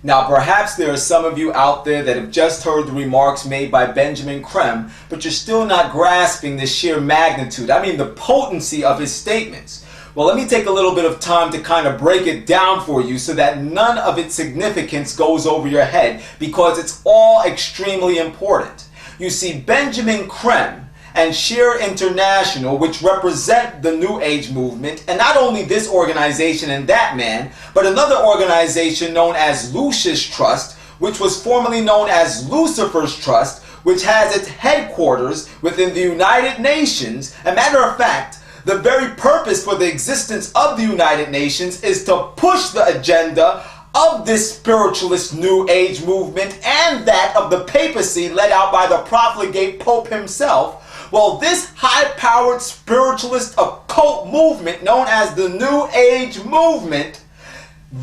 Now, perhaps there are some of you out there that have just heard the remarks made by Benjamin Creme, but you're still not grasping the sheer magnitude, the potency of his statements. Well, let me take a little bit of time to kind of break it down for you so that none of its significance goes over your head, because it's all extremely important. You see, Benjamin Creme and Share International, which represent the New Age movement, and not only this organization and that man, but another organization known as Lucis Trust, which was formerly known as Lucifer's Trust, which has its headquarters within the United Nations. As a matter of fact, the very purpose for the existence of the United Nations is to push the agenda of this spiritualist New Age movement and that of the papacy led out by the profligate Pope himself. Well, this high-powered spiritualist occult movement known as the New Age movement,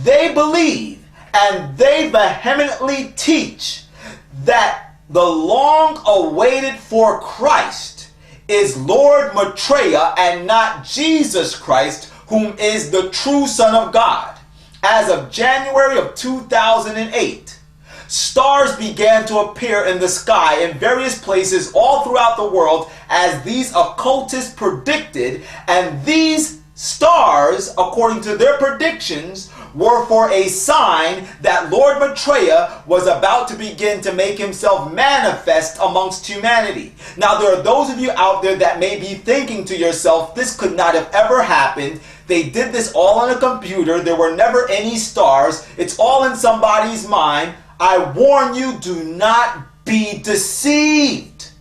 they believe and they vehemently teach that the long-awaited for Christ is Lord Maitreya and not Jesus Christ, whom is the true Son of God. As of January of 2008, stars began to appear in the sky in various places all throughout the world as these occultists predicted, and these stars, according to their predictions, were for a sign that Lord Maitreya was about to begin to make himself manifest amongst humanity. Now, there are those of you out there that may be thinking to yourself, this could not have ever happened. They did this all on a computer. There were never any stars. It's all in somebody's mind. I warn you, do not be deceived.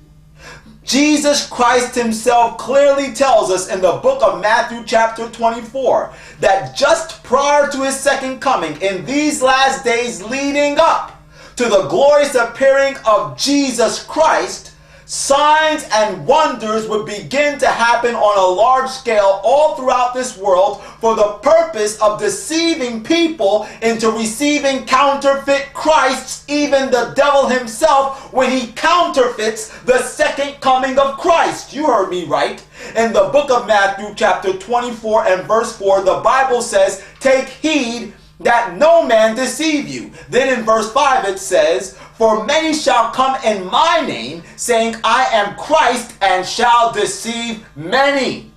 Jesus Christ himself clearly tells us in the book of Matthew chapter 24 that just prior to his second coming, in these last days leading up to the glorious appearing of Jesus Christ, signs and wonders would begin to happen on a large scale all throughout this world for the purpose of deceiving people into receiving counterfeit Christs, even the devil himself, when he counterfeits the second coming of Christ. You heard me right. In the book of Matthew chapter 24 and verse 4, the Bible says, "Take heed that no man deceive you." Then in verse 5 it says, "For many shall come in my name, saying, I am Christ, and shall deceive many."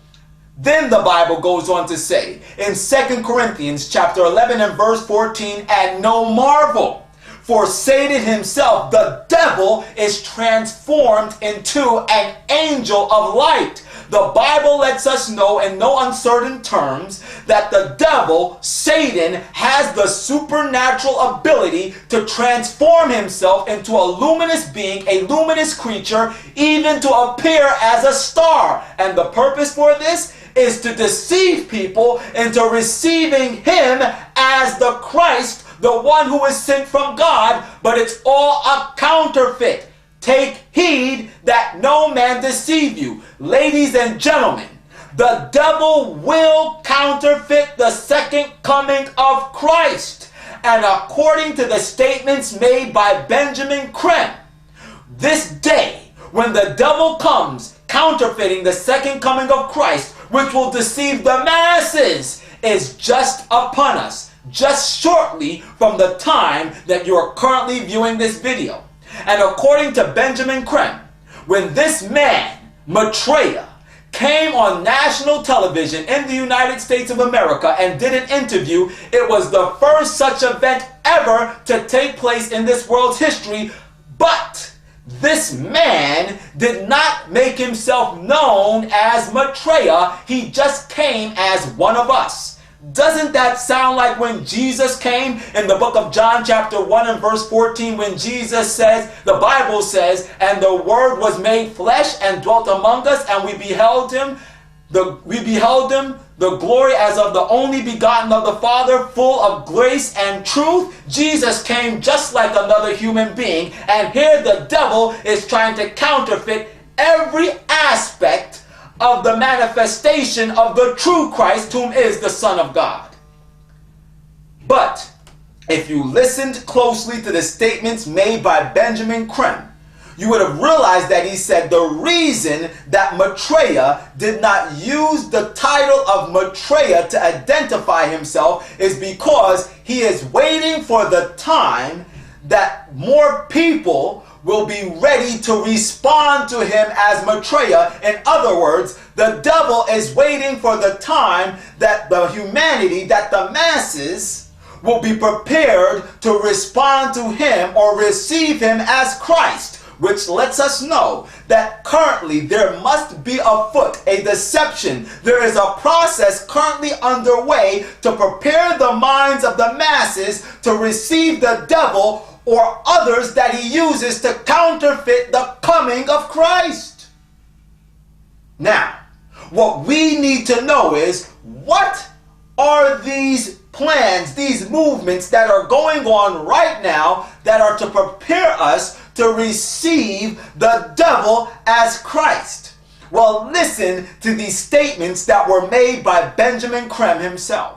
Then the Bible goes on to say in 2 Corinthians chapter 11 and verse 14, "And no marvel, for Satan himself, the devil, is transformed into an angel of light." The Bible lets us know in no uncertain terms that the devil, Satan, has the supernatural ability to transform himself into a luminous being, a luminous creature, even to appear as a star. And the purpose for this is to deceive people into receiving him as the Christ, the one who is sent from God, but it's all a counterfeit. Take heed that no man deceive you. Ladies and gentlemen, the devil will counterfeit the second coming of Christ. And according to the statements made by Benjamin Creme, this day, when the devil comes counterfeiting the second coming of Christ, which will deceive the masses, is just upon us, just shortly from the time that you are currently viewing this video. And according to Benjamin Creme, when this man, Maitreya, came on national television in the United States of America and did an interview, it was the first such event ever to take place in this world's history. But this man did not make himself known as Maitreya. He just came as one of us. Doesn't that sound like when Jesus came in the book of John chapter 1 and verse 14, when Jesus says, the Bible says, "And the Word was made flesh and dwelt among us, and we beheld him, the glory as of the only begotten of the Father, full of grace and truth." Jesus came just like another human being, and here the devil is trying to counterfeit every aspect of the manifestation of the true Christ, whom is the Son of God. But if you listened closely to the statements made by Benjamin Creme, you would have realized that he said the reason that Maitreya did not use the title of Maitreya to identify himself is because he is waiting for the time that more people will be ready to respond to him as Maitreya. In other words, the devil is waiting for the time that the humanity, that the masses will be prepared to respond to him or receive him as Christ, which lets us know that currently there must be afoot a deception. There is a process currently underway to prepare the minds of the masses to receive the devil or others that he uses to counterfeit the coming of Christ. Now, what we need to know is, what are these plans, these movements that are going on right now that are to prepare us to receive the devil as Christ? Well, listen to these statements that were made by Benjamin Creme himself.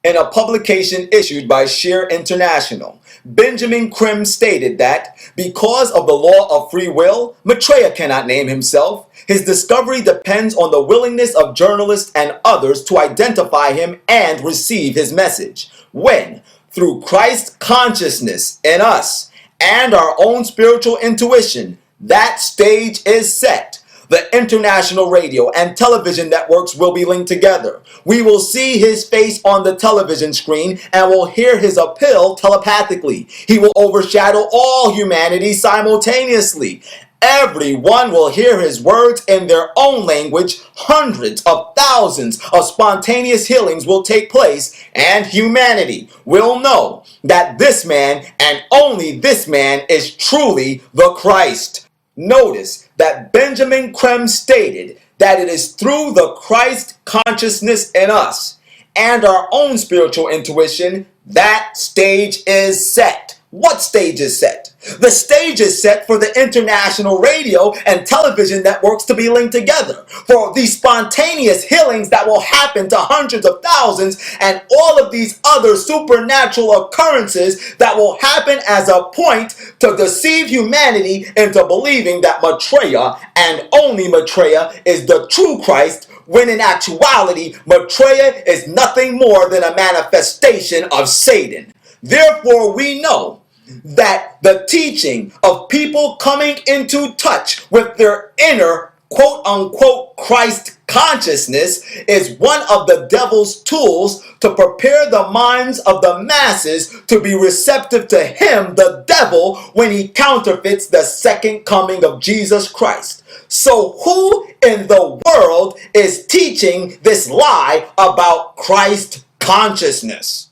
In a publication issued by Shear International, Benjamin Creme stated that because of the law of free will, Maitreya cannot name himself. His discovery depends on the willingness of journalists and others to identify him and receive his message. When, through Christ consciousness in us and our own spiritual intuition, that stage is set, the international radio and television networks will be linked together. We will see his face on the television screen and will hear his appeal telepathically. He will overshadow all humanity simultaneously. Everyone will hear his words in their own language. Hundreds of thousands of spontaneous healings will take place, and humanity will know that this man and only this man is truly the Christ. Notice that Benjamin Creme stated that it is through the Christ consciousness in us and our own spiritual intuition that stage is set. What stage is set? The stage is set for the international radio and television networks to be linked together, for these spontaneous healings that will happen to hundreds of thousands, and all of these other supernatural occurrences that will happen as a point to deceive humanity into believing that Maitreya and only Maitreya is the true Christ, when in actuality Maitreya is nothing more than a manifestation of Satan. Therefore, we know that the teaching of people coming into touch with their inner quote-unquote Christ consciousness is one of the devil's tools to prepare the minds of the masses to be receptive to him, the devil, when he counterfeits the second coming of Jesus Christ. So who in the world is teaching this lie about Christ consciousness?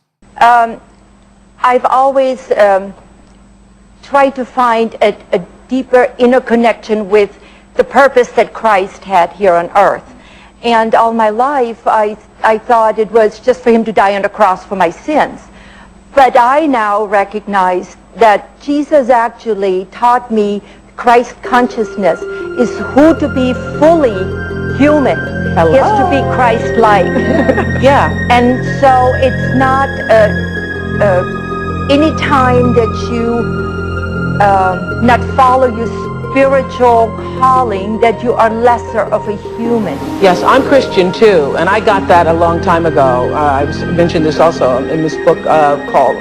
I've always tried to find a deeper inner connection with the purpose that Christ had here on earth. And all my life, I thought it was just for him to die on the cross for my sins. But I now recognize that Jesus actually taught me Christ consciousness is who to be fully human. Hello. Is to be Christ-like. Yeah. And so it's not any time that you not follow your spiritual calling that you are lesser of a human. Yes, I'm Christian too, and I got that a long time ago. I mentioned this also in this book called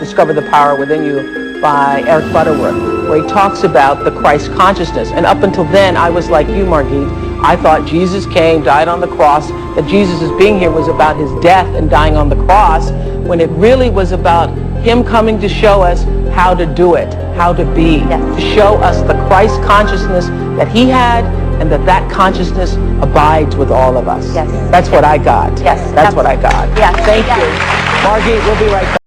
Discover the Power Within You by Eric Butterworth, where he talks about the Christ consciousness. And up until then, I was like you, Margit. I thought Jesus came, died on the cross, that Jesus' being here was about his death and dying on the cross, when it really was about him coming to show us how to do it, how to be, to show us the Christ consciousness that he had, and that consciousness abides with all of us. Yes. That's what I got. Yes. That's what I got. Yes. Thank you. Margit, we'll be right back.